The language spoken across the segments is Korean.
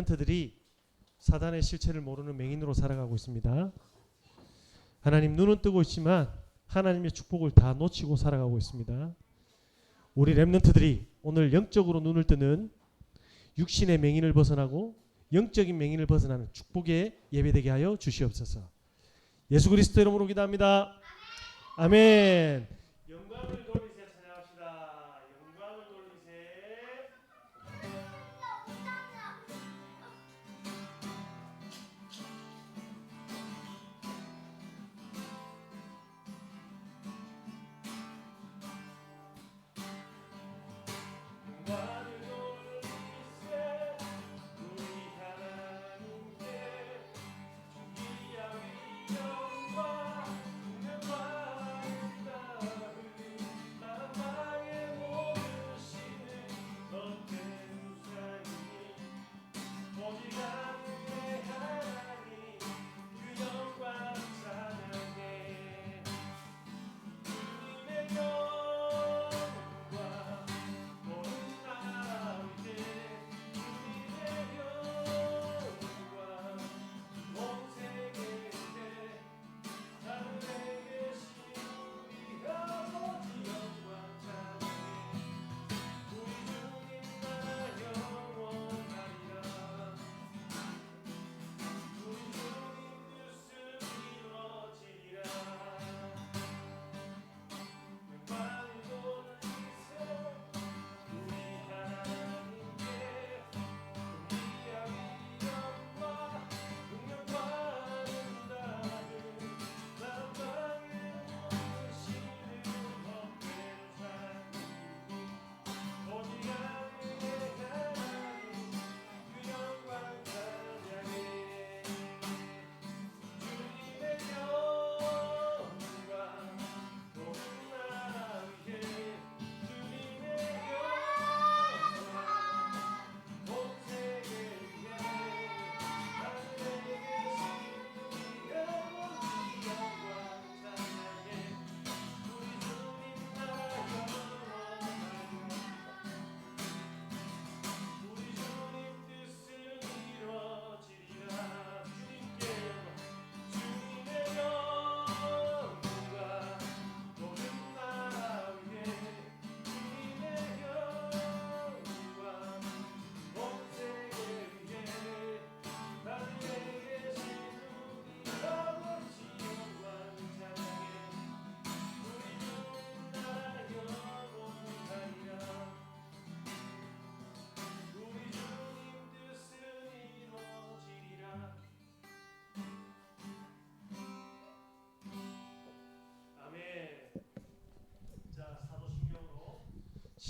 렘넌트들이 사단의 실체를 모르는 맹인으로 살아가고 있습니다. 하나님 눈은 뜨고 있지만 하나님의 축복을 다 놓치고 살아가고 있습니다. 우리 렘넌트들이 오늘 영적으로 눈을 뜨는 육신의 맹인을 벗어나고 영적인 맹인을 벗어나는 축복의 예배되게 하여 주시옵소서. 예수 그리스도 이름으로 기도합니다. 아멘. 영광을 돌리세 찬양합시다. 영광을 돌리세.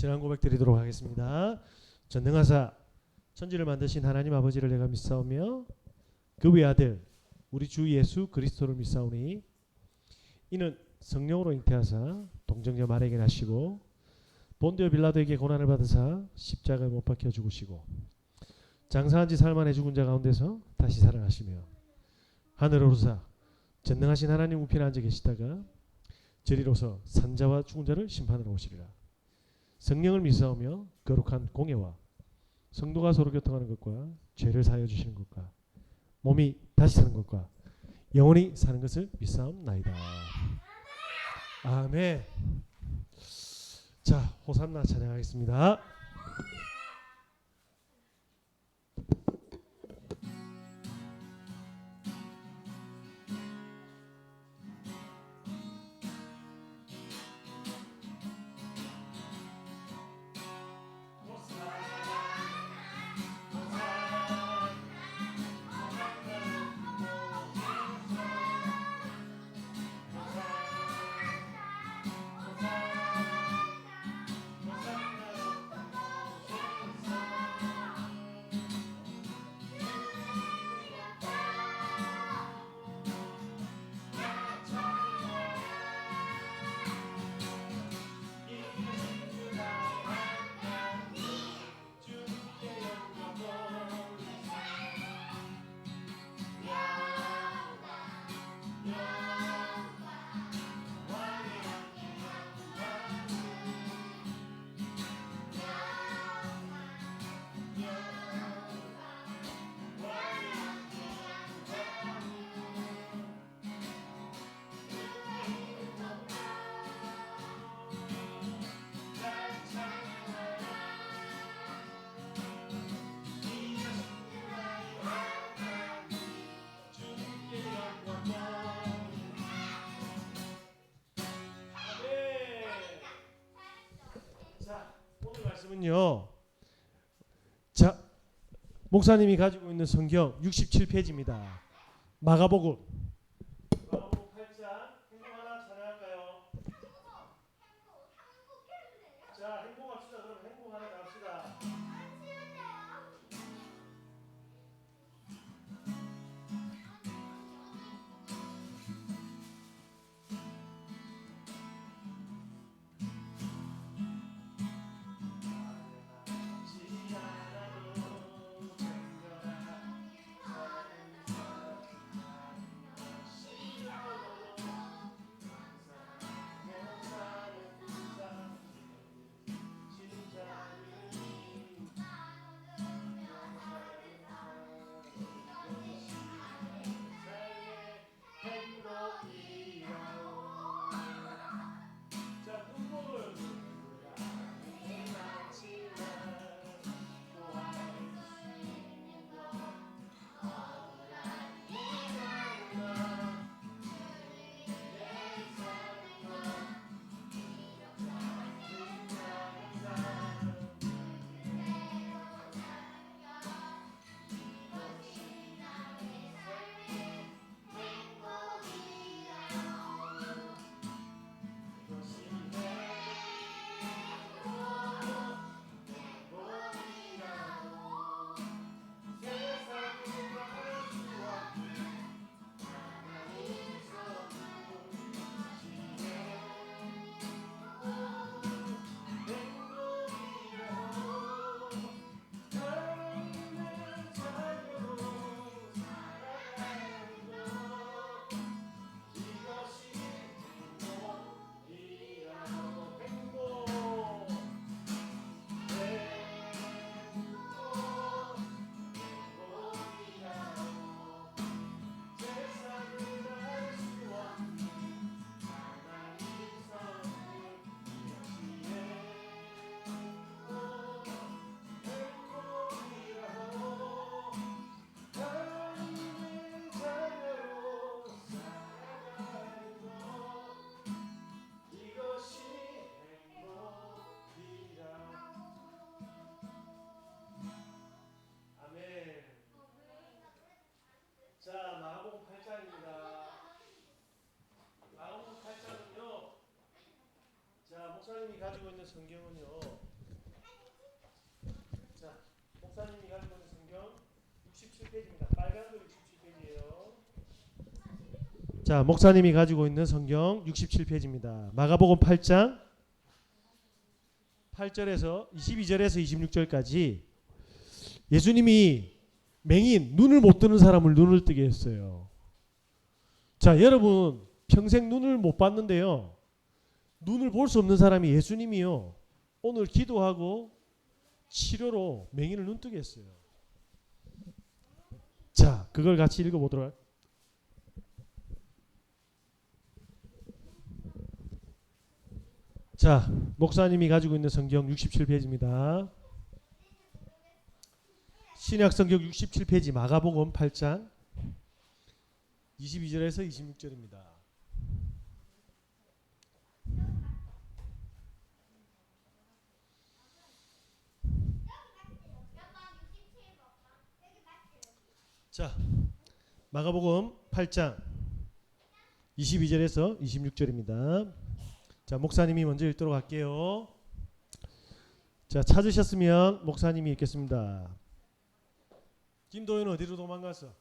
신앙 고백 드리도록 하겠습니다. 전능하사 천지를 만드신 하나님 아버지를 내가 믿사오며 그 외아들 우리 주 예수 그리스도를 믿사오니 이는 성령으로 잉태하사 동정녀 마리아에게 나시고 본디오 빌라도에게 고난을 받으사 십자가에 못 박혀 죽으시고 장사한 지 사흘 만에 죽은 자 가운데서 다시 살아나시며 하늘에 오르사 전능하신 하나님 우편에 앉아 계시다가 저리로서 산자와 죽은 자를 심판하러 오시리라. 성령을 믿사오며 거룩한 공예와 성도가 서로 교통하는 것과 죄를 사하여 주시는 것과 몸이 다시 사는 것과 영원히 사는 것을 믿사옵나이다. 아멘. 자, 호산나 찬양하겠습니다. 말씀은요. 자, 목사님이 가지고 있는 성경 67페이지입니다. 마가복음 8장 행복 하나 찬양할까요? 자, 행복합시다. 그럼 행복 하나 갑시다. 자, 마가복음 8장입니다. 마가복음 8장은요. 자, 목사님이 가지고 있는 성경은요. 자, 목사님이 가지고 있는 성경 67페이지입니다. 빨간 거 67페이지예요. 자, 목사님이 가지고 있는 성경 67페이지입니다. 마가복음 8장 8절에서 22절에서 26절까지 예수님이 맹인 눈을 못 뜨는 사람을 눈을 뜨게 했어요. 자, 여러분 평생 눈을 못 봤는데요. 눈을 볼 수 없는 사람이 예수님이요. 오늘 기도하고 치료로 맹인을 눈 뜨게 했어요. 자, 그걸 같이 읽어보도록 할게요. 자, 목사님이 가지고 있는 성경 67페이지입니다. 신약성경 67페이지 마가복음 8장 22절에서 26절입니다. 자, 마가복음 8장 22절에서 26절입니다. 자, 목사님이 먼저 읽도록 할게요. 자, 찾으셨으면 목사님이 읽겠습니다. 김도윤은 어디로 도망갔어?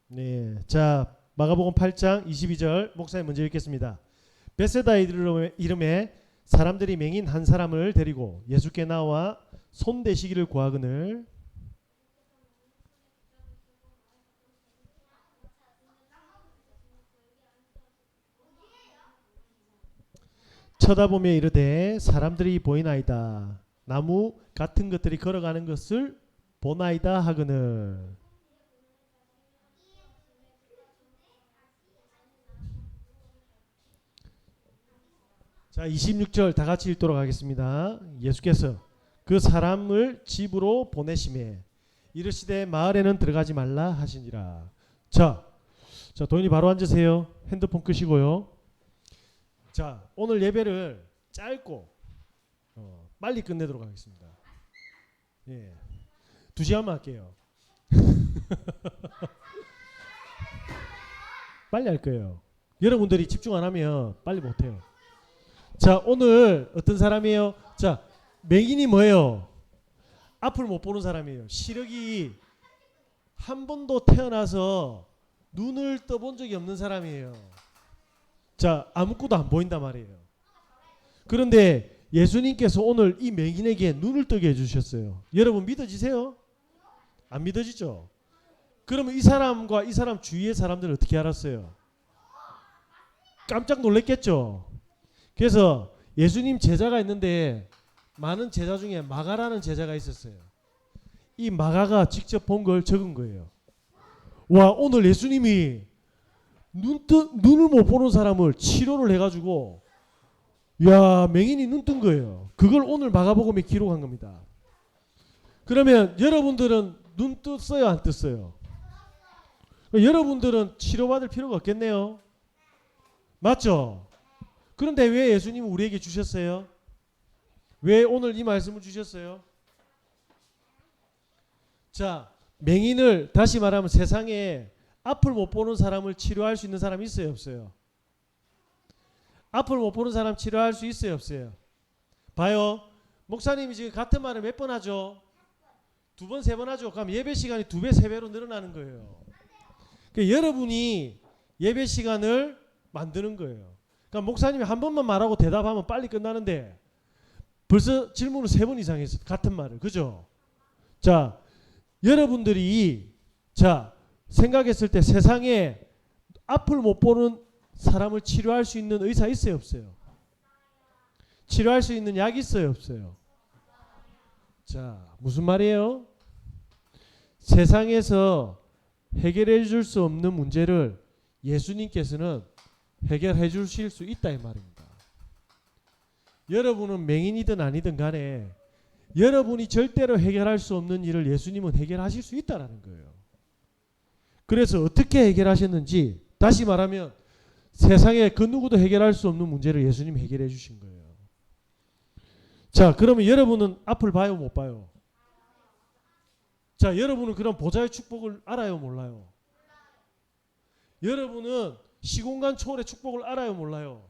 네, 자, 마가복음 8장 22절 목사님 먼저 읽겠습니다. 베세다 이름에 사람들이 맹인 한 사람을 데리고 예수께 나와 손 대시기를 구하거늘 쳐다보며 이르되 사람들이 보이나이다. 나무 같은 것들이 걸어가는 것을 보나이다 하거늘. 자, 26절 다 같이 읽도록 하겠습니다. 예수께서 그 사람을 집으로 보내시매 이르시되 마을에는 들어가지 말라 하시니라. 자, 도인이 바로 앉으세요. 핸드폰 끄시고요. 자, 오늘 예배를 짧고 빨리 끝내도록 하겠습니다. 예. 2시간만 할게요. 빨리 할 거예요. 여러분들이 집중 안 하면 빨리 못 해요. 자, 오늘 어떤 사람이에요? 자, 맹인이 뭐예요? 앞을 못 보는 사람이에요. 시력이 한 번도 태어나서 눈을 떠본 적이 없는 사람이에요. 자, 아무것도 안 보인단 말이에요. 그런데 예수님께서 오늘 이 맹인에게 눈을 뜨게 해주셨어요. 여러분 믿어지세요? 안 믿어지죠? 그러면 이 사람과 이 사람 주위의 사람들은 어떻게 알았어요? 깜짝 놀랐겠죠? 그래서 예수님 제자가 있는데 많은 제자 중에 마가라는 제자가 있었어요. 이 마가가 직접 본 걸 적은 거예요. 와, 오늘 예수님이 눈을 못 보는 사람을 치료를 해가지고 야, 맹인이 눈 뜬 거예요. 그걸 오늘 마가복음에 기록한 겁니다. 그러면 여러분들은 눈 떴어요, 안 떴어요? 여러분들은 치료받을 필요가 없겠네요. 맞죠? 그런데 왜 예수님은 우리에게 주셨어요? 왜 오늘 이 말씀을 주셨어요? 자, 맹인을 다시 말하면 세상에 앞을 못 보는 사람을 치료할 수 있는 사람이 있어요, 없어요? 앞을 못 보는 사람 치료할 수 있어요, 없어요? 봐요. 목사님이 지금 같은 말을 몇 번 하죠? 2번, 3번 하죠. 그럼 예배 시간이 2배, 3배로 늘어나는 거예요. 그러니까 여러분이 예배 시간을 만드는 거예요. 그러니까 목사님이 한 번만 말하고 대답하면 빨리 끝나는데 벌써 질문을 3번 이상 했어요. 같은 말을. 그죠? 자, 여러분들이 자, 생각했을 때 세상에 앞을 못 보는 사람을 치료할 수 있는 의사 있어요, 없어요? 치료할 수 있는 약 있어요, 없어요? 자, 무슨 말이에요? 세상에서 해결해 줄 수 없는 문제를 예수님께서는 해결해 주실 수 있다 이 말입니다. 여러분은 맹인이든 아니든 간에 여러분이 절대로 해결할 수 없는 일을 예수님은 해결하실 수 있다라는 거예요. 그래서 어떻게 해결하셨는지 다시 말하면 세상에 그 누구도 해결할 수 없는 문제를 예수님이 해결해 주신 거예요. 자, 그러면 여러분은 앞을 봐요, 못 봐요? 자, 여러분은 그럼 보좌의 축복을 알아요, 몰라요? 여러분은 시공간 초월의 축복을 알아요, 몰라요?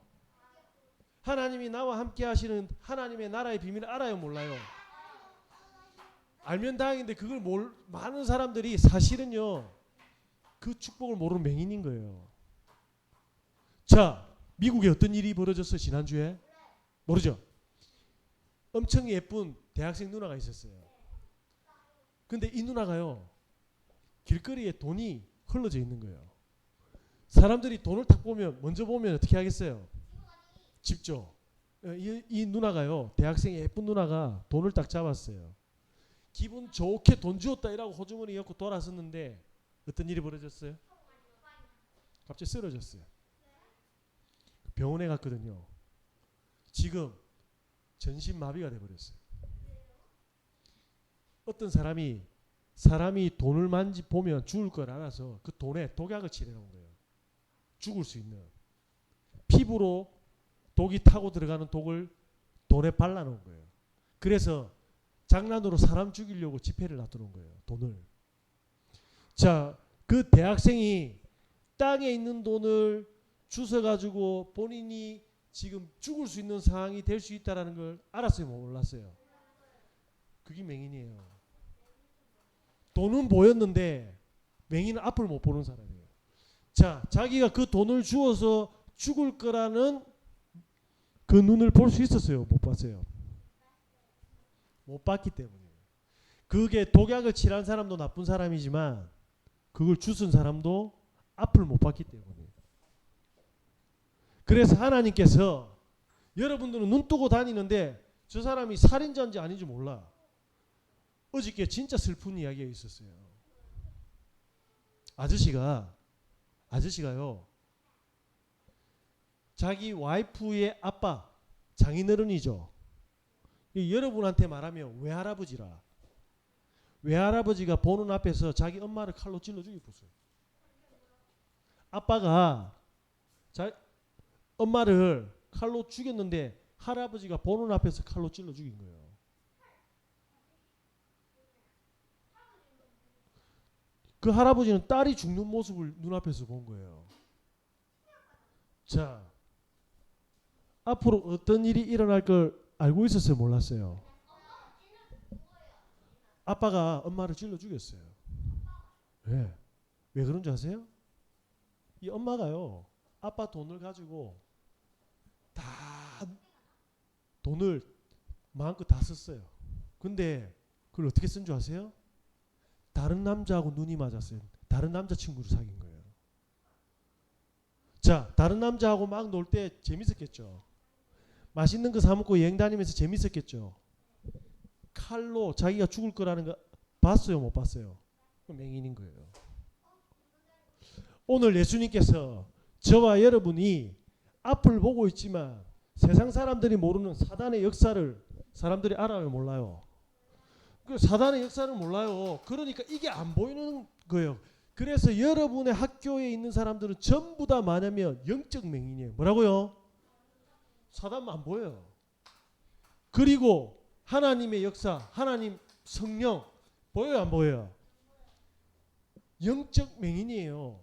하나님이 나와 함께 하시는 하나님의 나라의 비밀을 알아요, 몰라요? 알면 다행인데 그걸 많은 사람들이 사실은요 그 축복을 모르는 맹인인 거예요. 자, 미국에 어떤 일이 벌어졌어요, 지난주에? 모르죠? 엄청 예쁜 대학생 누나가 있었어요. 근데 이 누나가요 길거리에 돈이 흘러져 있는 거예요. 사람들이 돈을 딱 보면 먼저 보면 어떻게 하겠어요? 집죠. 이 누나가요, 대학생의 예쁜 누나가 돈을 딱 잡았어요. 기분 좋게 돈 주었다 이라고 호주머니 엮고 돌아섰는데 어떤 일이 벌어졌어요? 갑자기 쓰러졌어요. 병원에 갔거든요. 지금 전신마비가 돼버렸어요. 어떤 사람이 돈을 보면 죽을 걸 알아서 그 돈에 독약을 칠해놓은 거예요. 죽을 수 있는. 피부로 독이 타고 들어가는 독을 돈에 발라놓은 거예요. 그래서 장난으로 사람 죽이려고 지폐를 놔두는 거예요. 돈을. 자, 그 대학생이 땅에 있는 돈을 주워가지고 본인이 지금 죽을 수 있는 상황이 될 수 있다는 걸 알았어요, 몰랐어요? 그게 맹인이에요. 돈은 보였는데 맹인은 앞을 못 보는 사람이에요. 자, 자기가 그 돈을 주어서 죽을 거라는 그 눈을 볼 수 있었어요, 못 봤어요? 못 봤기 때문이에요. 그게 독약을 칠한 사람도 나쁜 사람이지만 그걸 주순 사람도 앞을 못 봤기 때문이에요. 그래서 하나님께서 여러분들은 눈 뜨고 다니는데 저 사람이 살인자인지 아닌지 몰라. 어저께 진짜 슬픈 이야기가 있었어요. 아저씨가요 자기 와이프의 아빠 장인어른이죠. 여러분한테 말하면 외할아버지라. 외할아버지가 보는 앞에서 자기 엄마를 칼로 찔러 죽였어요. 아빠가 엄마를 칼로 죽였는데 할아버지가 보는 앞에서 칼로 찔러 죽인 거예요. 그 할아버지는 딸이 죽는 모습을 눈앞에서 본 거예요. 자, 앞으로 어떤 일이 일어날 걸 알고 있었어요? 몰랐어요? 아빠가 엄마를 찔러 죽였어요. 왜? 왜 그런 줄 아세요? 이 엄마가요, 아빠 돈을 가지고 다 돈을 마음껏 다 썼어요. 근데 그걸 어떻게 쓴 줄 아세요? 다른 남자하고 눈이 맞았어요. 다른 남자친구를 사귄 거예요. 자, 다른 남자하고 막 놀 때 재밌었겠죠. 맛있는 거 사 먹고 여행 다니면서 재밌었겠죠. 칼로 자기가 죽을 거라는 거 봤어요, 못 봤어요? 맹인인 거예요. 오늘 예수님께서 저와 여러분이 앞을 보고 있지만 세상 사람들이 모르는 사단의 역사를 사람들이 알아요, 몰라요? 그 사단의 역사를 몰라요. 그러니까 이게 안 보이는 거예요. 그래서 여러분의 학교에 있는 사람들은 전부 다 뭐냐면 영적 맹인이에요. 뭐라고요? 사단만 안 보여요. 그리고 하나님의 역사, 하나님 성령 보여요, 안 보여요? 영적 맹인이에요.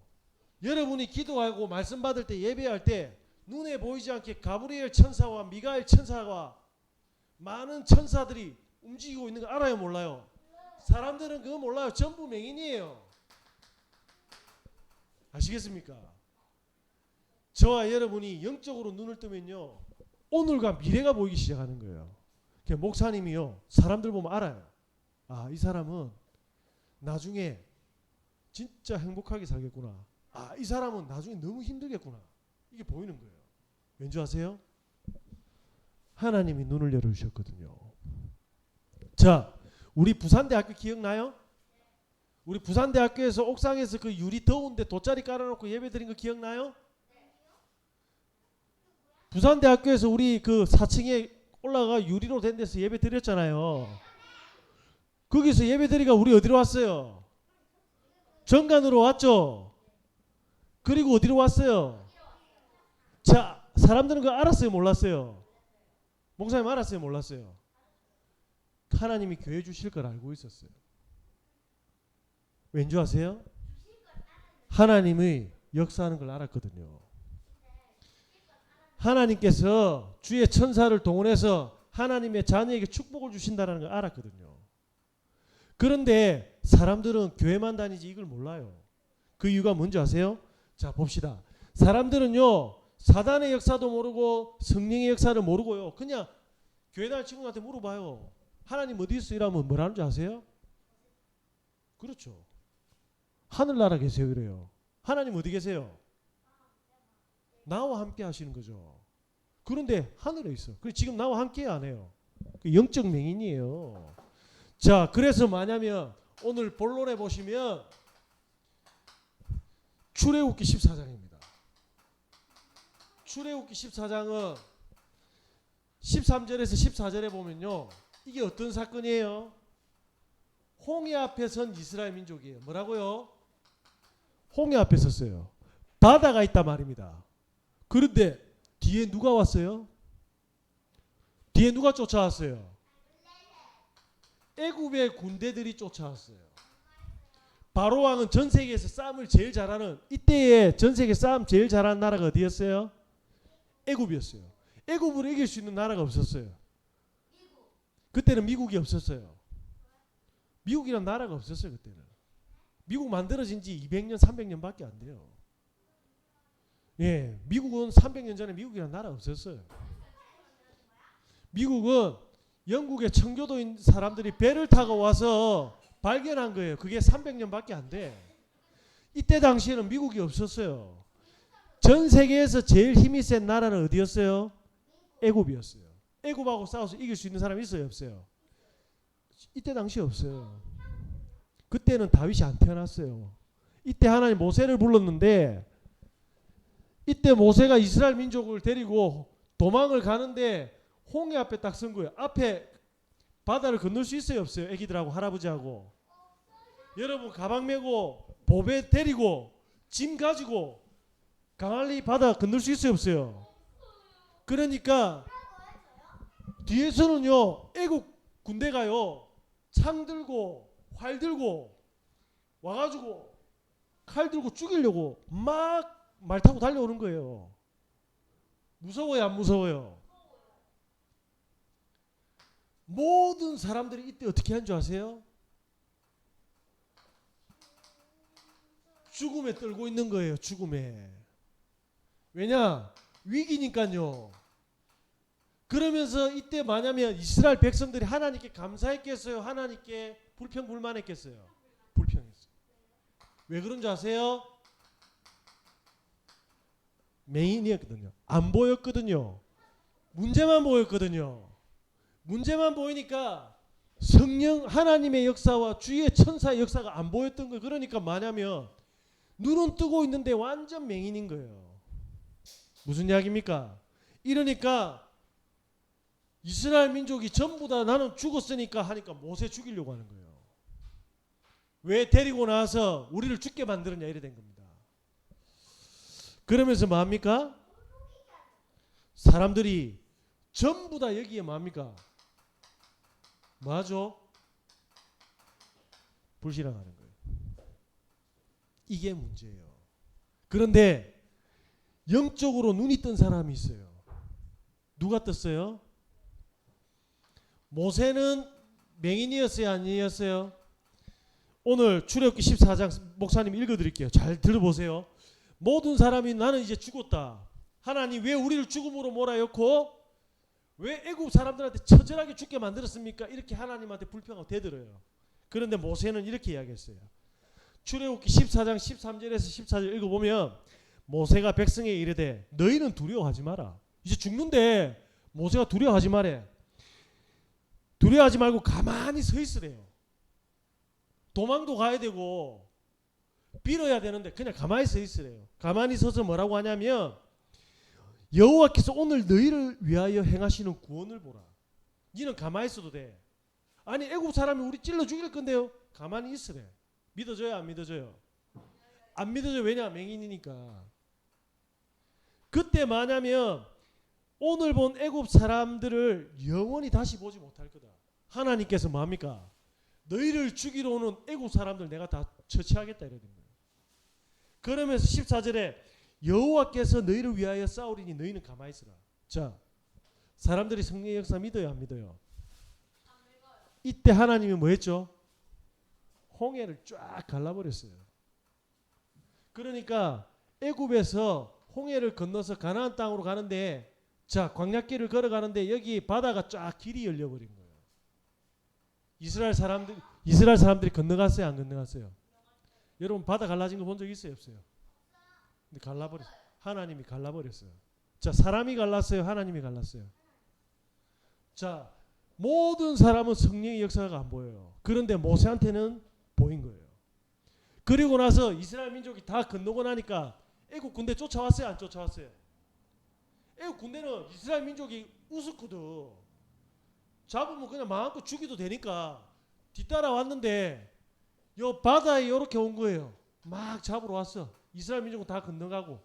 여러분이 기도하고 말씀 받을 때 예배할 때 눈에 보이지 않게 가브리엘 천사와 미가엘 천사와 많은 천사들이 움직이고 있는 거 알아요, 몰라요? 사람들은 그거 몰라요. 전부 맹인이에요. 아시겠습니까? 저와 여러분이 영적으로 눈을 뜨면요, 오늘과 미래가 보이기 시작하는 거예요. 목사님이요, 사람들 보면 알아요. 아, 이 사람은 나중에 진짜 행복하게 살겠구나. 아, 이 사람은 나중에 너무 힘들겠구나. 이게 보이는 거예요. 왠지 아세요? 하나님이 눈을 열어주셨거든요. 자, 우리 부산대학교 기억나요? 우리 부산대학교에서 옥상에서 그 유리 더운데 돗자리 깔아놓고 예배 드린 거 기억나요? 부산대학교에서 우리 그 4층에 올라가 유리로 된 데서 예배 드렸잖아요. 거기서 예배 드리가 우리 어디로 왔어요? 정관으로 왔죠. 그리고 어디로 왔어요? 자, 사람들은 그거 알았어요, 몰랐어요? 목사님 알았어요, 몰랐어요? 하나님이 교회 주실 걸 알고 있었어요. 왠지 아세요? 하나님의 역사하는 걸 알았거든요. 하나님께서 주의 천사를 동원해서 하나님의 자녀에게 축복을 주신다는 걸 알았거든요. 그런데 사람들은 교회만 다니지 이걸 몰라요. 그 이유가 뭔지 아세요? 자, 봅시다. 사람들은요, 사단의 역사도 모르고 성령의 역사를 모르고요, 그냥 교회 다니는 친구한테 물어봐요. 하나님 어디 있어? 이러면 뭐라는 줄 아세요? 그렇죠. 하늘나라 계세요 이래요. 하나님 어디 계세요? 나와 함께 하시는 거죠. 그런데 하늘에 있어. 그래서 지금 나와 함께 안 해요. 영적 맹인이에요. 자, 그래서 뭐냐면 오늘 본론에 보시면 출애굽기 14장입니다. 출애굽기 14장은 13절에서 14절에 보면요, 이게 어떤 사건이에요? 홍해 앞에 선 이스라엘 민족이에요. 뭐라고요? 홍해 앞에 섰어요. 바다가 있단 말입니다. 그런데 뒤에 누가 왔어요? 뒤에 누가 쫓아왔어요? 애굽의 군대들이 쫓아왔어요. 바로 왕은 전 세계에서 싸움을 제일 잘하는, 이때에 전 세계 싸움 제일 잘하는 나라가 어디였어요? 애굽이었어요. 애굽으로 이길 수 있는 나라가 없었어요. 그때는 미국이 없었어요. 미국이란 나라가 없었어요. 그때는 미국 만들어진 지 200년 300년밖에 안 돼요. 예, 미국은 300년 전에 미국이란 나라 없었어요. 미국은 영국의 청교도인 사람들이 배를 타고 와서 발견한 거예요. 그게 300년밖에 안 돼. 이때 당시에는 미국이 없었어요. 전 세계에서 제일 힘이 센 나라는 어디였어요? 애굽이었어요. 애굽하고 싸워서 이길 수 있는 사람이 있어요, 없어요? 이때 당시에 없어요. 그때는 다윗이 안 태어났어요. 이때 하나님 모세를 불렀는데, 이때 모세가 이스라엘 민족을 데리고 도망을 가는데 홍해 앞에 딱 선 거예요. 앞에 바다를 건널 수 있어요, 없어요? 애기들하고 할아버지하고. 여러분 가방 메고 보배 데리고 짐 가지고 강할리 바다 건널 수 있어요, 없어요? 그러니까 뒤에서는요 애국 군대가요 창 들고 활 들고 와가지고 칼 들고 죽이려고 막 말 타고 달려오는 거예요. 무서워요 안 무서워요? 모든 사람들이 이때 어떻게 한 줄 아세요? 죽음에 떨고 있는 거예요. 죽음에. 왜냐? 위기니까요. 그러면서 이때 만약에 이스라엘 백성들이 하나님께 감사했겠어요? 하나님께 불평불만했겠어요? 불평했어요. 왜 그런 줄 아세요? 맹인이었거든요. 안 보였거든요. 문제만 보였거든요. 문제만 보이니까 성령 하나님의 역사와 주의 천사의 역사가 안 보였던 거예요. 그러니까 뭐냐면 눈은 뜨고 있는데 완전 맹인인 거예요. 무슨 이야기입니까? 이러니까 이스라엘 민족이 전부 다 나는 죽었으니까 하니까 모세 죽이려고 하는 거예요. 왜 데리고 나와서 우리를 죽게 만들었냐 이래 된 겁니다. 그러면서 뭐합니까? 사람들이 전부 다 여기에 뭐합니까? 뭐하죠? 불신앙하는 거예요. 이게 문제예요. 그런데 영적으로 눈이 뜬 사람이 있어요. 누가 떴어요? 모세는 맹인이었어요? 아니었어요? 오늘 출애굽기 14장 목사님 읽어드릴게요. 잘 들어보세요. 모든 사람이 나는 이제 죽었다. 하나님 왜 우리를 죽음으로 몰아넣고 왜 애굽 사람들한테 처절하게 죽게 만들었습니까? 이렇게 하나님한테 불평하고 대들어요. 그런데 모세는 이렇게 이야기했어요. 출애굽기 14장 13절에서 14절 읽어보면 모세가 백성에게 이르되 너희는 두려워하지 마라. 이제 죽는데 모세가 두려워하지 마래. 두려워하지 말고 가만히 서 있으래요. 도망도 가야 되고 빌어야 되는데 그냥 가만히 서 있으래요. 가만히 서서 뭐라고 하냐면 여호와께서 오늘 너희를 위하여 행하시는 구원을 보라. 니는 가만히 있어도 돼. 아니 애굽 사람이 우리 찔러 죽일 건데요. 가만히 있으래. 믿어져요 안 믿어져요? 안 믿어져요. 왜냐? 맹인이니까. 그때 뭐냐면 오늘 본 애굽 사람들을 영원히 다시 보지 못할 거다. 하나님께서 뭐합니까? 너희를 죽이러 오는 애굽 사람들 내가 다 처치하겠다 이러는 거예요. 그러면서 14절에 여호와께서 너희를 위하여 싸우리니 너희는 가만히 있으라. 자, 사람들이 성령의 역사 믿어요 안 믿어요? 이때 하나님이 뭐 했죠? 홍해를 쫙 갈라버렸어요. 그러니까 애굽에서 홍해를 건너서 가나안 땅으로 가는데 자 광야길을 걸어가는데 여기 바다가 쫙 길이 열려버린 거예요. 이스라엘 사람들이 건너갔어요 안 건너갔어요? 여러분 바다 갈라진 거 본 적 있어요 없어요? 근데 갈라버렸어요. 하나님이 갈라버렸어요. 자 사람이 갈랐어요 하나님이 갈랐어요? 자 모든 사람은 성령의 역사가 안 보여요. 그런데 모세한테는 보인 거예요. 그리고 나서 이스라엘 민족이 다 건너고 나니까 애국 군대 쫓아왔어요 안 쫓아왔어요? 애국 군대는 이스라엘 민족이 우습거든. 잡으면 그냥 마음껏 죽이도 되니까 뒤따라왔는데 요 바다에 이렇게 온 거예요. 막 잡으러 왔어. 이스라엘 민족은 다 건너가고.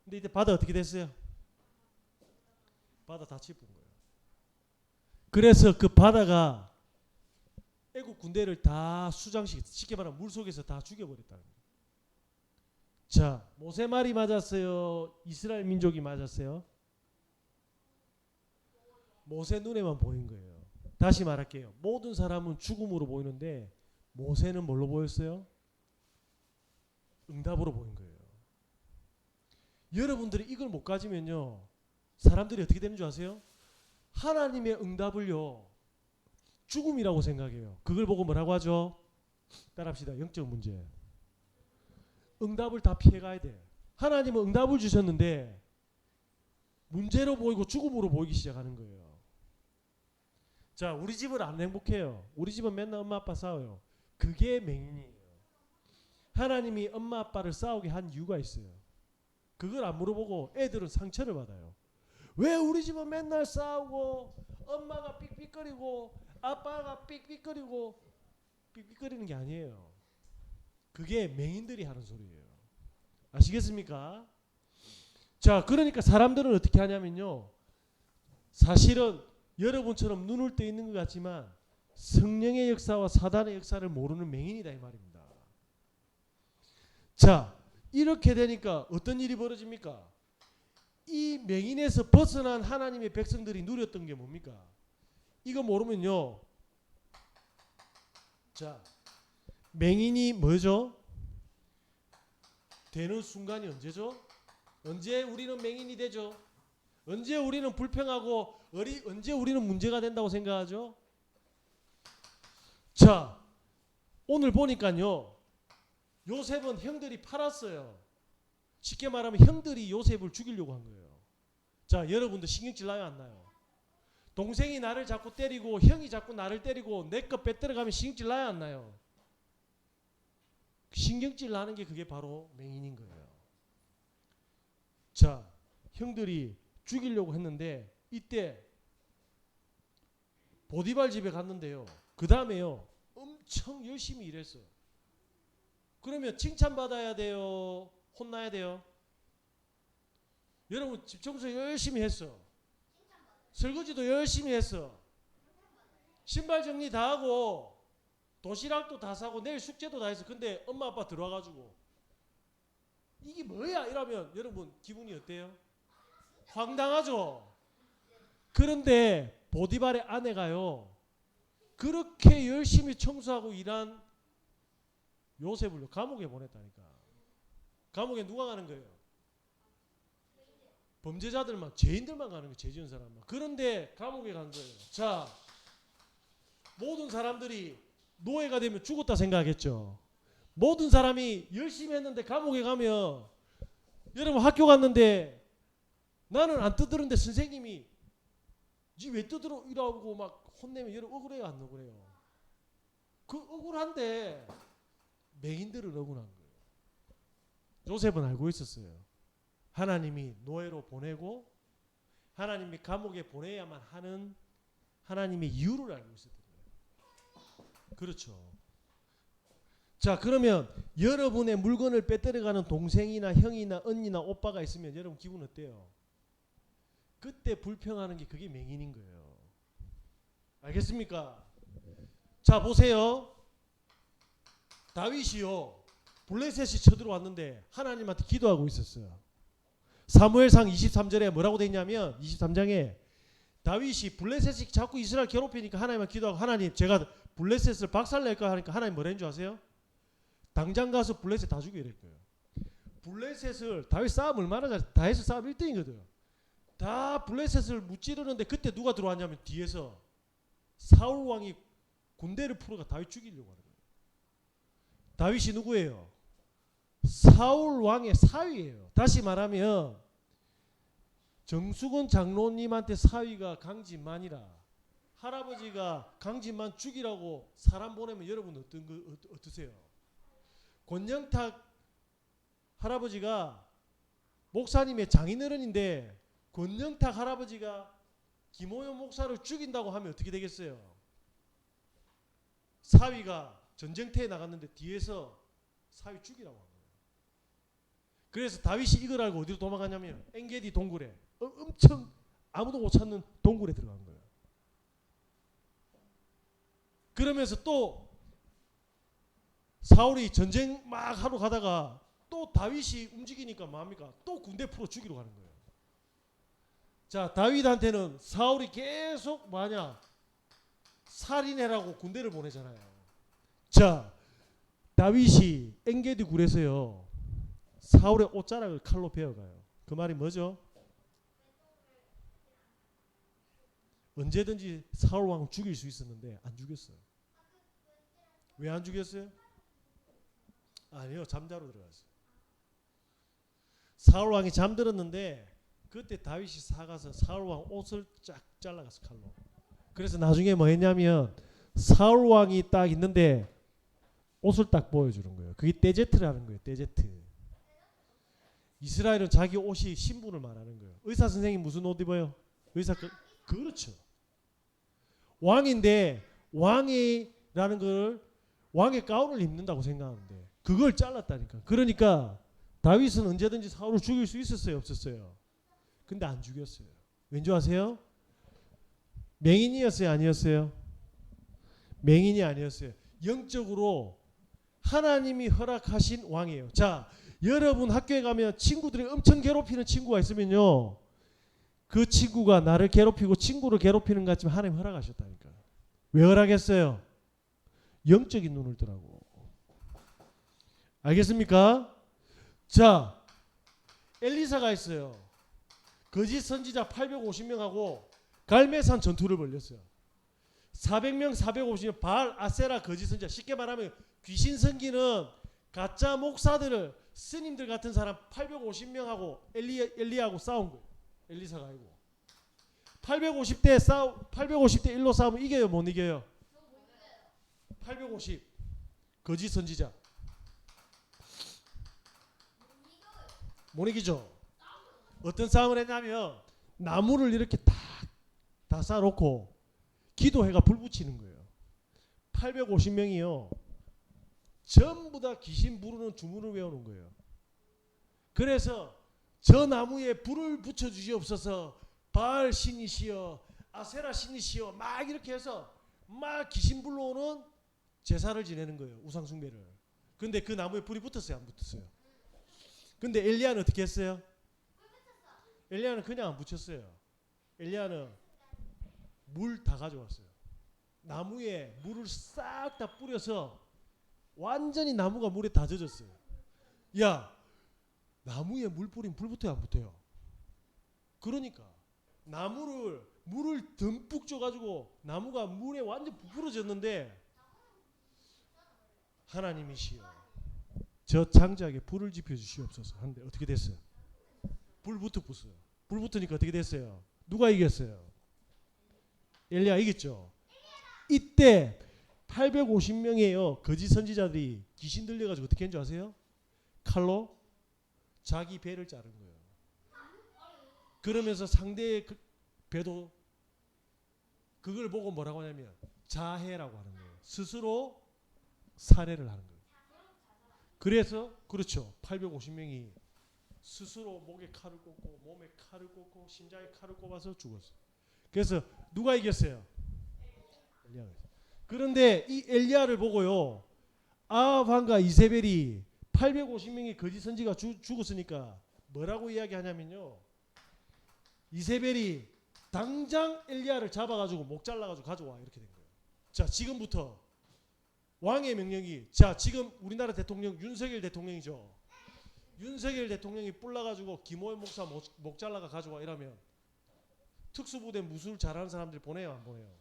근데 이때 바다 어떻게 됐어요? 바다 다 짚은 거예요. 그래서 그 바다가 애국 군대를 다 수장시켰어요. 쉽게 말하면 물속에서 다 죽여버렸다는 거예요. 자, 모세 말이 맞았어요? 이스라엘 민족이 맞았어요? 모세 눈에만 보인 거예요. 다시 말할게요. 모든 사람은 죽음으로 보이는데 모세는 뭘로 보였어요? 응답으로 보인 거예요. 여러분들이 이걸 못 가지면요 사람들이 어떻게 되는 줄 아세요? 하나님의 응답을요 죽음이라고 생각해요. 그걸 보고 뭐라고 하죠? 따라합시다. 영적 문제. 응답을 다 피해가야 돼. 하나님은 응답을 주셨는데 문제로 보이고 죽음으로 보이기 시작하는 거예요. 자, 우리 집은 안 행복해요. 우리 집은 맨날 엄마 아빠 싸워요. 그게 맹인이에요. 하나님이 엄마 아빠를 싸우게 한 이유가 있어요. 그걸 안 물어보고 애들은 상처를 받아요. 왜 우리 집은 맨날 싸우고 엄마가 삑삑거리고 아빠가 삑삑거리고 삑삑거리는 게 아니에요. 그게 맹인들이 하는 소리예요. 아시겠습니까? 자, 그러니까 사람들은 어떻게 하냐면요. 사실은 여러분처럼 눈을 떠 있는 것 같지만 성령의 역사와 사단의 역사를 모르는 맹인이다 이 말입니다. 자, 이렇게 되니까 어떤 일이 벌어집니까? 이 맹인에서 벗어난 하나님의 백성들이 누렸던 게 뭡니까? 이거 모르면요. 자, 맹인이 뭐죠? 되는 순간이 언제죠? 언제 우리는 맹인이 되죠? 언제 우리는 불평하고 언제 우리는 문제가 된다고 생각하죠? 자, 오늘 보니까요. 요셉은 형들이 팔았어요. 쉽게 말하면 형들이 요셉을 죽이려고 한 거예요. 자, 여러분도 신경질 나요 안 나요? 동생이 나를 자꾸 때리고 형이 자꾸 나를 때리고 내 것 빼들어가면 신경질 나요 안 나요? 신경질 나는 게 그게 바로 맹인인 거예요. 자, 형들이 죽이려고 했는데 이때 보디발 집에 갔는데요. 그 다음에요. 엄청 열심히 일했어요. 그러면 칭찬받아야 돼요? 혼나야 돼요? 여러분 집 청소 열심히 했어. 설거지도 열심히 했어. 신발 정리 다 하고 도시락도 다 사고 내일 숙제도 다 했어. 근데 엄마 아빠 들어와가지고 이게 뭐야 이러면 여러분 기분이 어때요? 황당하죠? 그런데 보디발의 아내가요. 그렇게 열심히 청소하고 일한 요셉을 감옥에 보냈다니까. 감옥에 누가 가는 거예요? 범죄자들만, 죄인들만 가는 거예요. 죄 지은 사람만. 그런데 감옥에 간 거예요. 자, 모든 사람들이 노예가 되면 죽었다 생각하겠죠. 모든 사람이 열심히 했는데 감옥에 가면 여러분 학교 갔는데 나는 안 떠들었는데 선생님이 니 왜 떠들어 이러고 막 혼내면 여러분 억울해요 안 억울해요? 그 억울한데 맹인들은 억울한 거예요. 요셉은 알고 있었어요. 하나님이 노예로 보내고 하나님이 감옥에 보내야만 하는 하나님의 이유를 알고 있었던 거예요. 그렇죠. 자, 그러면 여러분의 물건을 빼앗아가는 동생이나 형이나 언니나 오빠가 있으면 여러분 기분 어때요? 그때 불평하는 게 그게 맹인인 거예요. 알겠습니까? 자, 보세요. 다윗이요. 블레셋이 쳐들어왔는데 하나님한테 기도하고 있었어요. 사무엘상 23절에 뭐라고 돼 있냐면 23장에 다윗이 블레셋이 자꾸 이스라엘 괴롭히니까 하나님한테 기도하고 하나님 제가 블레셋을 박살낼까 하니까 하나님 뭐라는 줄 아세요? 당장 가서 블레셋 다 죽여 이럴 거예요. 블레셋을 다윗 싸움 얼마나 잘해? 다윗 싸움 1등이거든. 다 블레셋을 무찌르는데 그때 누가 들어왔냐면 뒤에서 사울 왕이 군대를 풀어가 다윗 죽이려고 하는 거예요. 다윗이 누구예요? 사울 왕의 사위예요. 다시 말하면 정수근 장로님한테 사위가 강진만이라 할아버지가 강진만 죽이라고 사람 보내면 여러분 어떠세요? 권영탁 할아버지가 목사님의 장인어른인데 권영탁 할아버지가 김호연 목사를 죽인다고 하면 어떻게 되겠어요? 사위가 전쟁터에 나갔는데 뒤에서 사위 죽이라고 한 거예요. 그래서 다윗이 이걸 알고 어디로 도망가냐면 엔게디 동굴에 엄청 아무도 못 찾는 동굴에 들어간 거예요. 그러면서 또 사울이 전쟁 막 하러 가다가 또 다윗이 움직이니까 뭐합니까? 또 군대 풀어 죽이러 가는 거예요. 자, 다윗한테는 사울이 계속 뭐하냐? 살인해라고 군대를 보내잖아요. 자, 다윗이 엔게디 굴에서요. 사울의 옷자락을 칼로 베어가요. 그 말이 뭐죠? 언제든지 사울 왕을 죽일 수 있었는데 안 죽였어요. 왜 안 죽였어요? 아니요, 잠자러 들어갔어요. 사울 왕이 잠들었는데 그때 다윗이 사가서 사울 왕 옷을 쫙 잘라갔어 칼로. 그래서 나중에 뭐 했냐면 사울 왕이 딱 있는데 옷을 딱 보여주는 거예요. 그게 떼제트라는 거예요. 떼제트. 이스라엘은 자기 옷이 신분을 말하는 거예요. 의사 선생님 무슨 옷 입어요? 의사 그렇죠. 왕인데 왕이라는 걸 왕의 가운을 입는다고 생각하는데 그걸 잘랐다니까. 그러니까 다윗은 언제든지 사울을 죽일 수 있었어요, 없었어요? 근데 안 죽였어요. 왠지 아세요? 맹인이었어요, 아니었어요? 맹인이 아니었어요. 영적으로 하나님이 허락하신 왕이에요. 자, 여러분 학교에 가면 친구들이 엄청 괴롭히는 친구가 있으면요, 그 친구가 나를 괴롭히고 친구를 괴롭히는 것 같지만 하나님 허락하셨다니까. 왜 허락했어요? 영적인 눈을 뜨라고. 알겠습니까? 자, 엘리사가 있어요. 거짓 선지자 850명하고 갈매산 전투를 벌였어요. 400명 450명 바알 아세라 거짓 선지자, 쉽게 말하면 귀신 섬기는 가짜 목사들을, 스님들 같은 사람 850명하고 엘리야하고 싸운 거예요. 엘리사가 아니고 850대 1로 싸우면 이겨요, 못 이겨요? 850 거짓 선지자 못 이기죠. 어떤 싸움을 했냐면 나무를 이렇게 다 쌓아놓고 기도회가 불 붙이는 거예요. 850명이요 전부 다 귀신 부르는 주문을 외우는 거예요. 그래서 저 나무에 불을 붙여 주시옵소서, 바알 신이시여, 아세라 신이시여, 막 이렇게 해서 막 귀신 불러오는 제사를 지내는 거예요. 우상 숭배를. 근데 그 나무에 불이 붙었어요, 안 붙었어요? 근데 엘리야는 어떻게 했어요? 엘리야는 그냥 안 붙였어요. 엘리야는 물 다 가져왔어요. 나무에 물을 싹 다 뿌려서 완전히 나무가 물에 다 젖었어요. 야, 나무에 물 뿌리면 불 붙어요, 안 붙어요? 그러니까 물을 듬뿍 줘가지고 나무가 물에 완전 부풀어졌는데, 하나님이시여 저 창자에게 불을 지펴 주시옵소서 하는데 어떻게 됐어요? 불 붙었어요. 불 붙으니까 어떻게 됐어요? 누가 이겼어요? 엘리야 이겼죠. 이때 850명이에요 거짓 선지자들이 귀신 들려가지고 어떻게 했는 줄 아세요? 칼로 자기 배를 자른 거예요. 그러면서 상대의 배도 그걸 보고 뭐라고 하냐면 자해라고 하는 거예요. 스스로 살해를 하는 거예요. 그래서 그렇죠, 850명이 스스로 목에 칼을 꽂고 몸에 칼을 꽂고 심장에 칼을 꼽아서 죽었어요. 그래서 누가 이겼어요? 엘리야가. 그런데 이 엘리야를 보고요 아합과 이세벨이 850명의 거짓 선지가 죽었으니까 뭐라고 이야기하냐면요, 이세벨이 당장 엘리야를 잡아가지고 목 잘라가지고 가져와 이렇게 된 거예요. 자, 지금부터 왕의 명령이, 자 지금 우리나라 대통령 윤석열 대통령이죠. 윤석열 대통령이 뿔나가지고 김호연 목사 목 잘라가 가져와 이러면 특수부대 무술 잘하는 사람들 보내요, 안 보내요?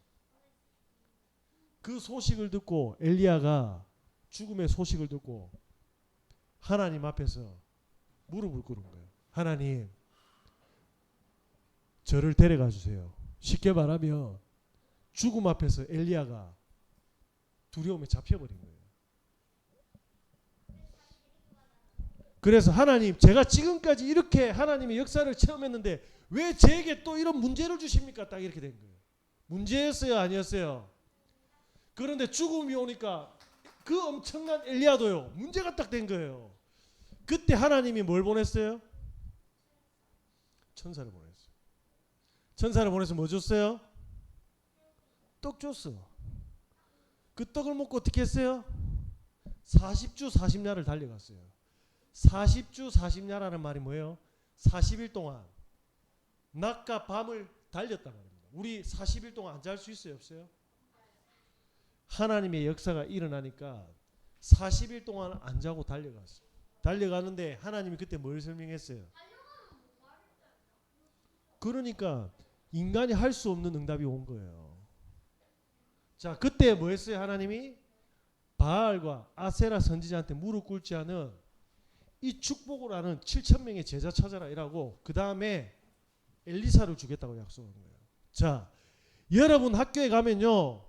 그 소식을 듣고 엘리야가 죽음의 소식을 듣고 하나님 앞에서 무릎을 꿇은 거예요. 하나님, 저를 데려가 주세요. 쉽게 말하면 죽음 앞에서 엘리야가 두려움에 잡혀버린 거예요. 그래서 하나님, 제가 지금까지 이렇게 하나님의 역사를 체험했는데 왜 제게 또 이런 문제를 주십니까? 딱 이렇게 된 거예요. 문제였어요, 아니었어요? 그런데 죽음이 오니까 그 엄청난 엘리야도요 문제가 딱 된 거예요. 그때 하나님이 뭘 보냈어요? 천사를 보냈어요. 천사를 보내서 뭐 줬어요? 떡 줬어. 그 떡을 먹고 어떻게 했어요? 40주 40야를 달려갔어요. 40주 40야라는 말이 뭐예요? 40일 동안 낮과 밤을 달렸단 말입니다. 우리 40일 동안 안 잘 수 있어요, 없어요? 하나님의 역사가 일어나니까 40일 동안 안 자고 달려갔어요. 달려가는데 하나님이 그때 뭘 설명했어요? 그러니까 인간이 할 수 없는 응답이 온 거예요. 자, 그때 뭐 했어요? 하나님이 바알과 아세라 선지자한테 무릎 꿇지 않은 이 축복을 하는 7,000명의 제자 찾아라 이라고 그 다음에 엘리사를 주겠다고 약속한 거예요. 자, 여러분 학교에 가면요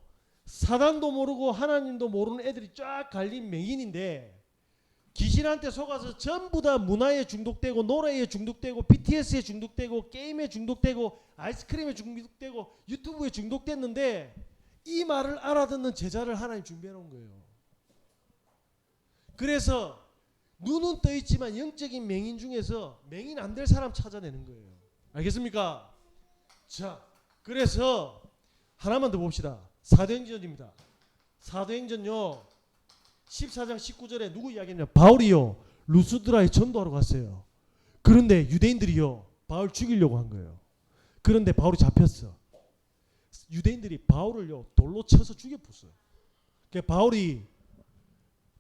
사단도 모르고 하나님도 모르는 애들이 쫙 갈린 맹인인데 귀신한테 속아서 전부 다 문화에 중독되고 노래에 중독되고 BTS에 중독되고 게임에 중독되고 아이스크림에 중독되고 유튜브에 중독됐는데 이 말을 알아듣는 제자를 하나님 준비해 놓은 거예요. 그래서 눈은 떠 있지만 영적인 맹인 중에서 맹인 안 될 사람 찾아내는 거예요. 알겠습니까? 자, 그래서 하나만 더 봅시다. 사도행전입니다. 사도행전요 14장 19절에 누구 이야기했냐? 바울이요 루스드라에 전도하러 갔어요. 그런데 유대인들이요 바울 죽이려고 한 거예요. 그런데 바울이 잡혔어. 유대인들이 바울을요 돌로 쳐서 죽여봤어요. 그러니까 바울이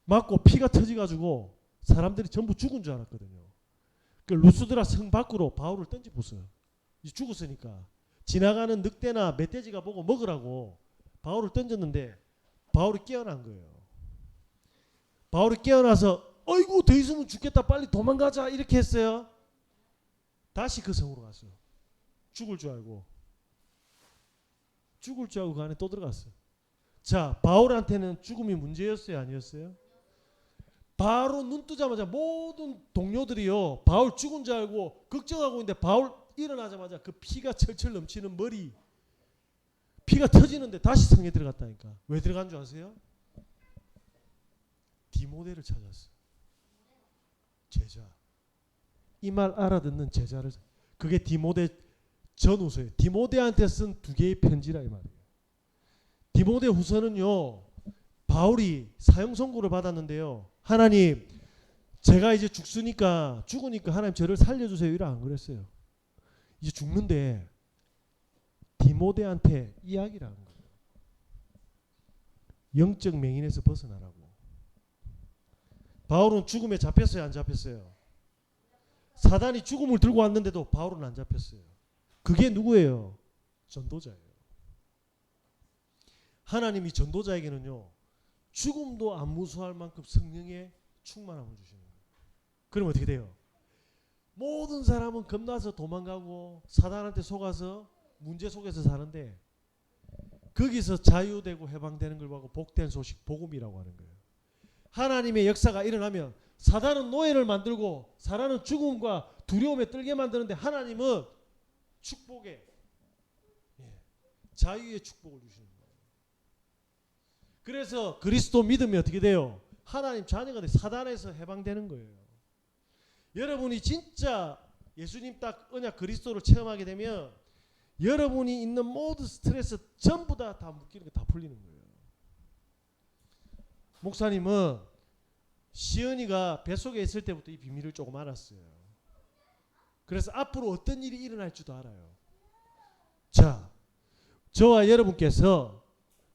맞고 피가 터져가지고 사람들이 전부 죽은 줄 알았거든요. 그 루스드라 성 밖으로 바울을 던져봤어요. 이제 죽었으니까 지나가는 늑대나 멧돼지가 보고 먹으라고 바울을 던졌는데 바울이 깨어난 거예요. 바울이 깨어나서 어이구 더 있으면 죽겠다 빨리 도망가자 이렇게 했어요. 다시 그 성으로 갔어요. 죽을 줄 알고 그 안에 또 들어갔어요. 자, 바울한테는 죽음이 문제였어요 아니었어요? 바로 눈 뜨자마자 모든 동료들이요 바울 죽은 줄 알고 걱정하고 있는데 바울 일어나자마자 그 피가 철철 넘치는 머리 피가 터지는데 다시 성에 들어갔다니까. 왜 들어간 줄 아세요? 디모데를 찾았어. 제자. 이 말 알아듣는 제자를. 그게 디모데 전후서예요. 디모데한테 쓴 2개의 편지라 이 말이에요. 디모데 후서는요 바울이 사형 선고를 받았는데요. 하나님 제가 이제 죽으니까 하나님 저를 살려주세요 이라 안 그랬어요. 이제 죽는데 디모데한테 이야기를 한 거예요. 영적 맹인에서 벗어나라고. 바울은 죽음에 잡혔어요 안 잡혔어요? 사단이 죽음을 들고 왔는데도 바울은 안 잡혔어요. 그게 누구예요? 전도자예요. 하나님이 전도자에게는요 죽음도 안 무서워할 만큼 성령의 충만함을 주시는 거예요. 그럼 어떻게 돼요? 모든 사람은 겁나서 도망가고 사단한테 속아서 문제 속에서 사는데 거기서 자유되고 해방되는 걸 보고 복된 소식 복음이라고 하는 거예요. 하나님의 역사가 일어나면 사단은 노예를 만들고 사단은 죽음과 두려움에 떨게 만드는데 하나님은 축복의 자유의 축복을 주시는 거예요. 그래서 그리스도 믿으면 어떻게 돼요? 하나님 자녀가 돼 사단에서 해방되는 거예요. 여러분이 진짜 예수님 딱 언약 그리스도를 체험하게 되면 여러분이 있는 모든 스트레스 전부 다 묶이는 게 다 풀리는 거예요. 목사님은 시은이가 뱃속에 있을 때부터 이 비밀을 조금 알았어요. 그래서 앞으로 어떤 일이 일어날 줄도 알아요. 자, 저와 여러분께서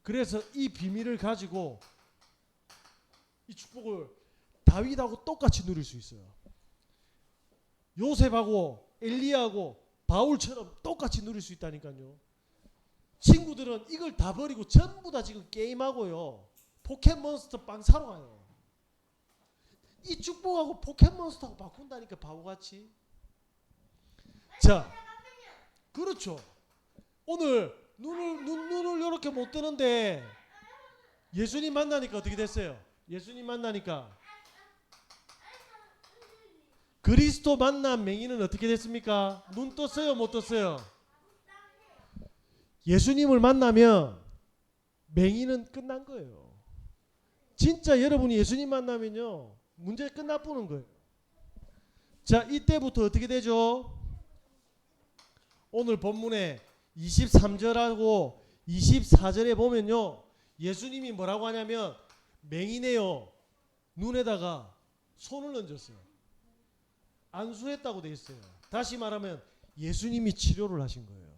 그래서 이 비밀을 가지고 이 축복을 다윗하고 똑같이 누릴 수 있어요. 요셉하고 엘리야하고 바울처럼 똑같이 누릴 수 있다니까요. 친구들은 이걸 다 버리고 전부 다 지금 게임하고요. 포켓몬스터 빵 사러 가요. 이 축복하고 포켓몬스터하고 바꾼다니까 바보같이. 자, 그렇죠. 오늘 눈을 이렇게 못 뜨는데 예수님 만나니까 어떻게 됐어요? 예수님 만나니까 그리스도 만난 맹인은 어떻게 됐습니까? 눈 떴어요 못 떴어요? 예수님을 만나면 맹인은 끝난 거예요. 진짜 여러분이 예수님 만나면요 문제 끝나보는 거예요. 자, 이때부터 어떻게 되죠? 오늘 본문에 23절하고 24절에 보면요 예수님이 뭐라고 하냐면 맹인의요 눈에다가 손을 얹었어요. 안수했다고 돼 있어요. 다시 말하면 예수님이 치료를 하신 거예요.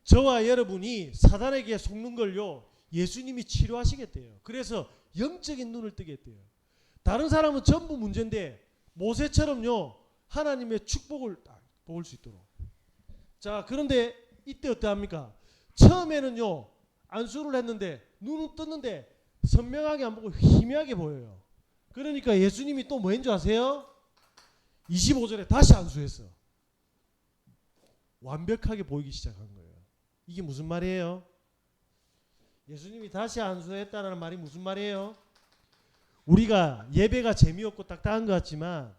저와 여러분이 사단에게 속는 걸요 예수님이 치료하시겠대요. 그래서 영적인 눈을 뜨게 했대요. 다른 사람은 전부 문제인데 모세처럼요 하나님의 축복을 딱 볼 수 있도록. 자, 그런데 이때 어떠합니까? 처음에는요 안수를 했는데 눈은 떴는데 선명하게 안 보고 희미하게 보여요. 그러니까 예수님이 또 뭐인 줄 아세요? 25절에 다시 안수했어. 완벽하게 보이기 시작한 거예요. 이게 무슨 말이에요? 예수님이 다시 안수했다는 말이 무슨 말이에요? 우리가 예배가 재미없고 딱딱한 것 같지만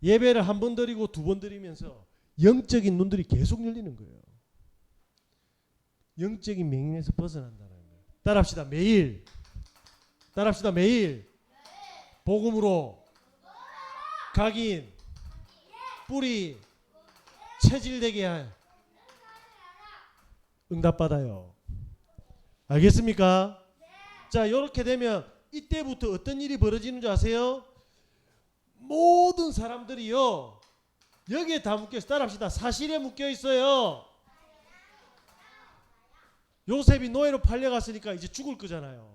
예배를 한 번 드리고 두 번 드리면서 영적인 눈들이 계속 열리는 거예요. 영적인 맹인에서 벗어난다는 거예요. 따라합시다. 매일. 따라합시다. 매일. 복음으로 각인 뿌리 체질되게 할 응답받아요. 알겠습니까? 자, 이렇게 되면 이때부터 어떤 일이 벌어지는 줄 아세요? 모든 사람들이요 여기에 다 묶여있어. 따라합시다. 사실에 묶여 있어요. 요셉이 노예로 팔려갔으니까 이제 죽을 거잖아요.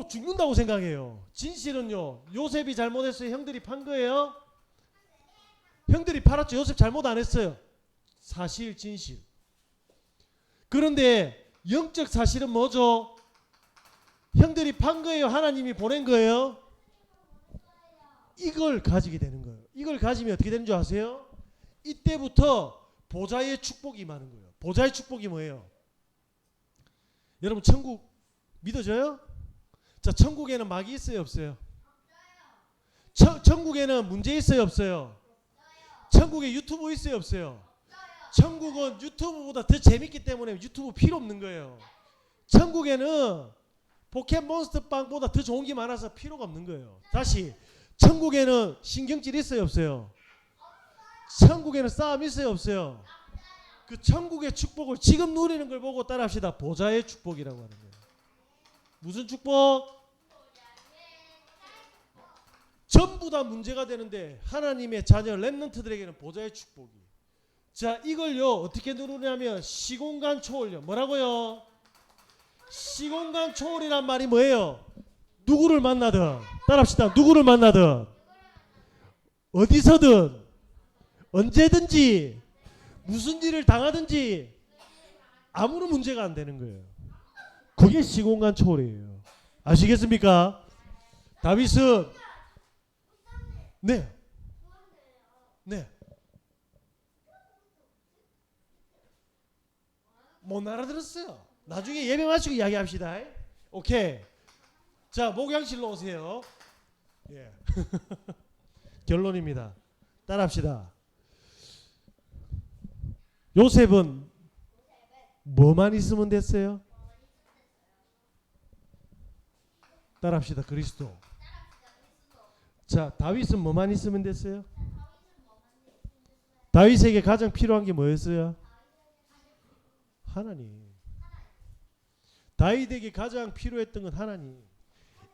죽는다고 생각해요. 진실은요 요셉이 잘못했어요? 형들이 판 거예요? 형들이 팔았죠. 요셉 잘못 안 했어요. 사실 진실. 그런데 영적 사실은 뭐죠? 형들이 판 거예요? 하나님이 보낸 거예요? 이걸 가지게 되는 거예요. 이걸 가지면 어떻게 되는 줄 아세요? 이때부터 보좌의 축복이 임하는 거예요. 보좌의 축복이 뭐예요? 여러분 천국 믿어져요? 자, 천국에는 마귀 있어요 없어요? 천국에는 문제 있어요 없어요? 천국에 유튜브 있어요 없어요? 천국은 유튜브보다 더 재밌기 때문에 유튜브 필요 없는 거예요. 천국에는 포켓몬스터 빵보다 더 좋은 게 많아서 필요가 없는 거예요. 다시 천국에는 신경질 있어요 없어요? 천국에는 싸움 있어요 없어요? 그 천국의 축복을 지금 누리는 걸 보고 따라합시다. 보좌의 축복이라고 하는 거예요. 무슨 축복? 전부 다 문제가 되는데 하나님의 자녀 렘넌트들에게는 보좌의 축복이. 자, 이걸요 어떻게 누르냐면 시공간 초월요. 뭐라고요? 시공간 초월이란 말이 뭐예요? 누구를 만나든 따라합시다. 누구를 만나든 어디서든 언제든지 무슨 일을 당하든지 아무런 문제가 안 되는 거예요. 그게 시공간 초월이에요. 아시겠습니까? 다윗은 네. 못 알아들었어요. 나중에 예배 마치고 이야기합시다. 오케이. 자, 목양실로 오세요. 예. 결론입니다. 따라합시다. 요셉은 뭐만 있으면 됐어요? 따라합시다. 그리스도. 자, 다윗은 뭐만 있으면 됐어요? 다윗에게 가장 필요한 게 뭐였어요? 하나님. 다윗에게 가장 필요했던 건 하나님.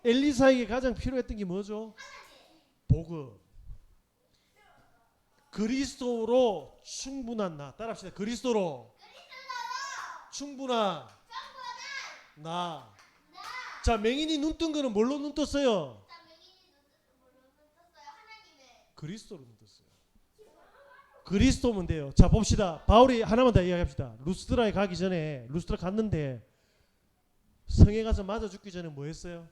엘리사에게 가장 필요했던 게 뭐죠? 복음. 그리스도로 충분한 나. 따라합시다. 그리스도로 충분한 나. 자, 맹인이 눈 뜬 거는 뭘로 눈 떴어요? 그리스도로 눈 떴어요. 그리스도면 돼요. 자, 봅시다. 바울이 하나만 더 이야기합시다. 루스드라에 가기 전에 루스드라 갔는데 성에 가서 맞아 죽기 전에 뭐 했어요?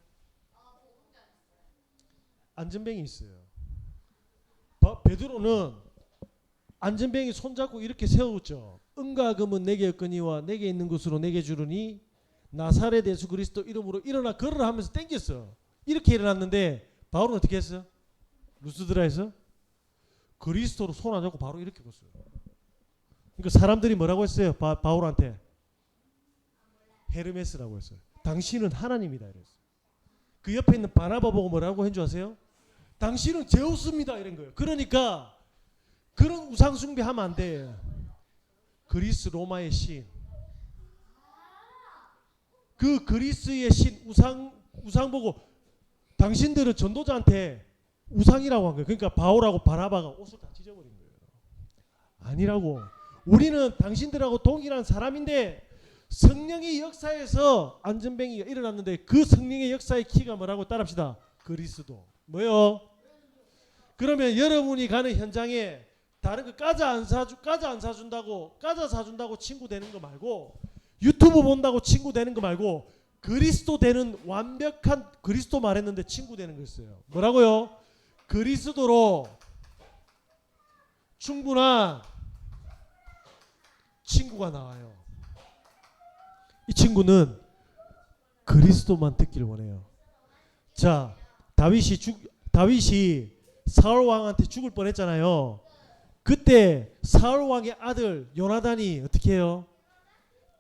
안전뱅이 있어요. 베드로는 안전뱅이 손잡고 이렇게 세웠죠. 은과 금은 내게 없거니와 내게 있는 것으로 내게 주르니 나사렛 예수 그리스도 이름으로 일어나 걸으라 하면서 땡겼어. 이렇게 일어났는데 바울은 어떻게 했어요? 루스드라에서 그리스도로 손 안 잡고 바로 이렇게 걷어요. 그러니까 사람들이 뭐라고 했어요? 바울한테 헤르메스라고 했어요. 당신은 하나님이다 이랬어요. 그 옆에 있는 바나바 보고 뭐라고 한 줄 아세요? 당신은 제우스입니다 이런 거예요. 그러니까 그런 우상 숭배하면 안 돼. 그리스 로마의 신, 그 그리스의 신 우상 보고 당신들은 전도자한테 우상이라고 한 거예요. 그러니까 바울하고 바나바가 옷을 다 찢어버린 거예요. 아니라고. 우리는 당신들하고 동일한 사람인데 성령의 역사에서 안전뱅이가 일어났는데 그 성령의 역사의 키가 뭐라고 따라합시다. 그리스도. 뭐요? 그러면 여러분이 가는 현장에 다른 거 과자 안 사준다고 과자 사준다고 친구 되는 거 말고 유튜브 본다고 친구 되는 거 말고 그리스도 되는 완벽한 그리스도 말했는데 친구 되는 거 있어요. 뭐라고요? 그리스도로 충분한 친구가 나와요. 이 친구는 그리스도만 듣기를 원해요. 자, 다윗이 사울 왕한테 죽을 뻔했잖아요. 그때 사울 왕의 아들 요나단이 어떻게 해요?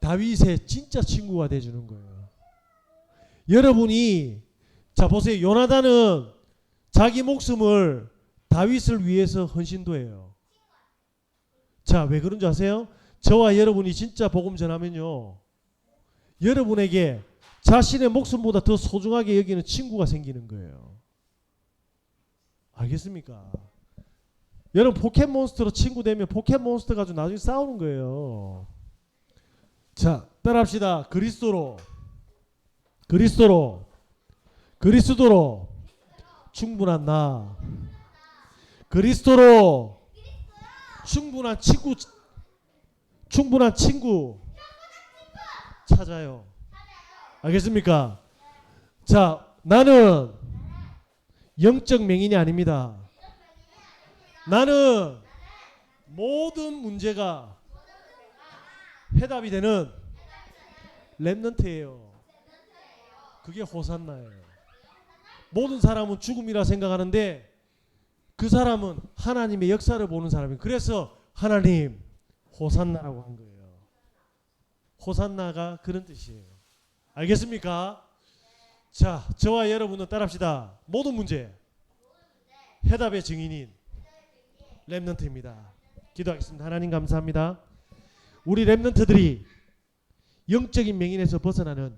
다윗의 진짜 친구가 돼주는 거예요. 여러분이 자 보세요. 요나단은 자기 목숨을 다윗을 위해서 헌신도해요. 자, 왜 그런 줄 아세요? 저와 여러분이 진짜 복음 전하면요, 여러분에게 자신의 목숨보다 더 소중하게 여기는 친구가 생기는 거예요. 알겠습니까? 여러분 포켓몬스터로 친구 되면 포켓몬스터 가지고 나중에 싸우는 거예요. 자, 따라합시다. 그리스도로 충분한 나, 그리스도로 충분한 친구 찾아요. 알겠습니까? 자, 나는 영적 맹인이 아닙니다. 나는 모든 문제가 해답이 되는 렘넌트예요. 그게 호산나예요. 모든 사람은 죽음이라 생각하는데 그 사람은 하나님의 역사를 보는 사람이에요. 그래서 하나님 호산나라고 한 거예요. 호산나가 그런 뜻이에요. 알겠습니까? 자, 저와 여러분은 따라합시다. 모든 문제 해답의 증인인 렘넌트입니다. 기도하겠습니다. 하나님 감사합니다. 우리 렘넌트들이 영적인 맹인에서 벗어나는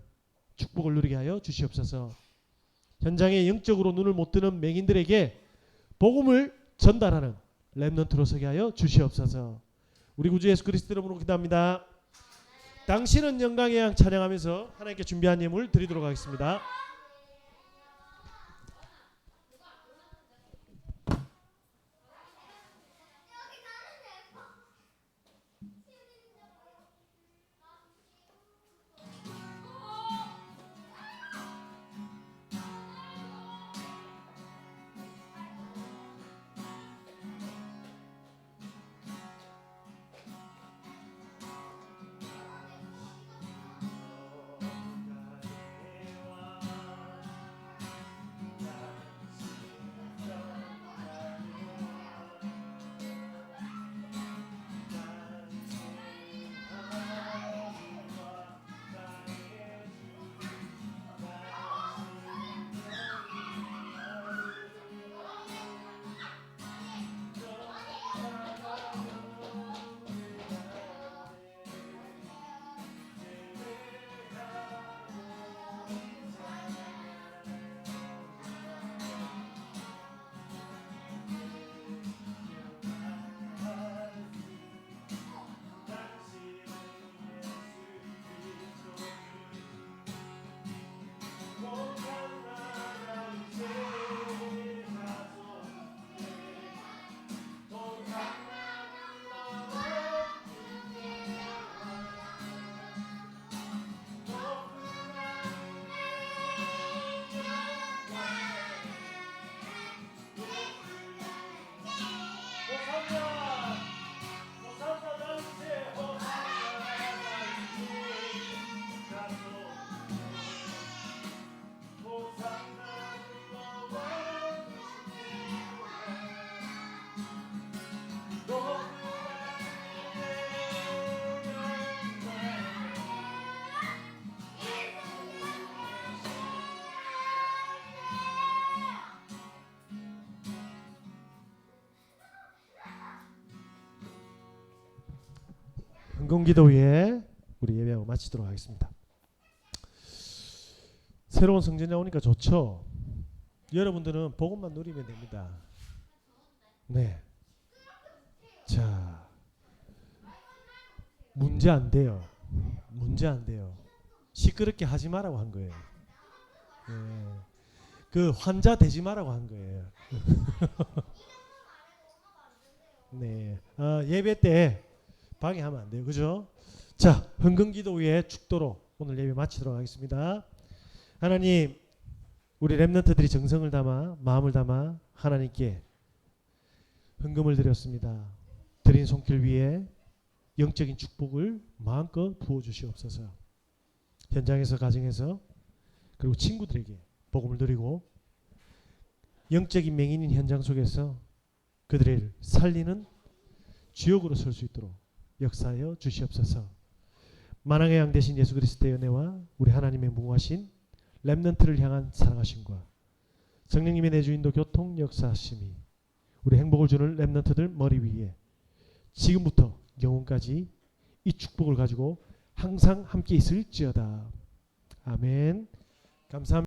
축복을 누리게 하여 주시옵소서. 현장에 영적으로 눈을 못 뜨는 맹인들에게 복음을 전달하는 렘넌트로 서게 하여 주시옵소서. 우리 구주 예수 그리스도 이름으로 기도합니다. 당신은 영광의 양 찬양하면서 하나님께 준비한 예물 드리도록 하겠습니다. 헌금기도 위에 우리 예배하고 마치도록 하겠습니다. 새로운 성전에 오니까 좋죠. 여러분들은 복음만 누리면 됩니다. 네. 자, 문제 안 돼요. 시끄럽게 하지 마라고 한 거예요. 네. 그 환자 되지 마라고 한 거예요. 네. 예배 때 방해하면 안 돼요. 그죠? 자, 헌금기도 위에 축도로 오늘 예배 마치도록 하겠습니다. 하나님, 우리 렘넌트들이 정성을 담아 마음을 담아 하나님께 헌금을 드렸습니다. 드린 손길 위에 영적인 축복을 마음껏 부어주시옵소서. 현장에서, 가정에서, 그리고 친구들에게 복음을 드리고 영적인 맹인인 현장 속에서 그들을 살리는 주역으로 설 수 있도록 역사하여 주시옵소서. 만왕의 양 되신 예수 그리스도의 은혜와 우리 하나님의 무궁하신 렘넌트를 향한 사랑하심과 성령님의 내주인도 교통 역사하심이 우리 행복을 주는 렘넌트들 머리 위에 지금부터 영원까지 이 축복을 가지고 항상 함께 있을지어다. 아멘. 감사합니다.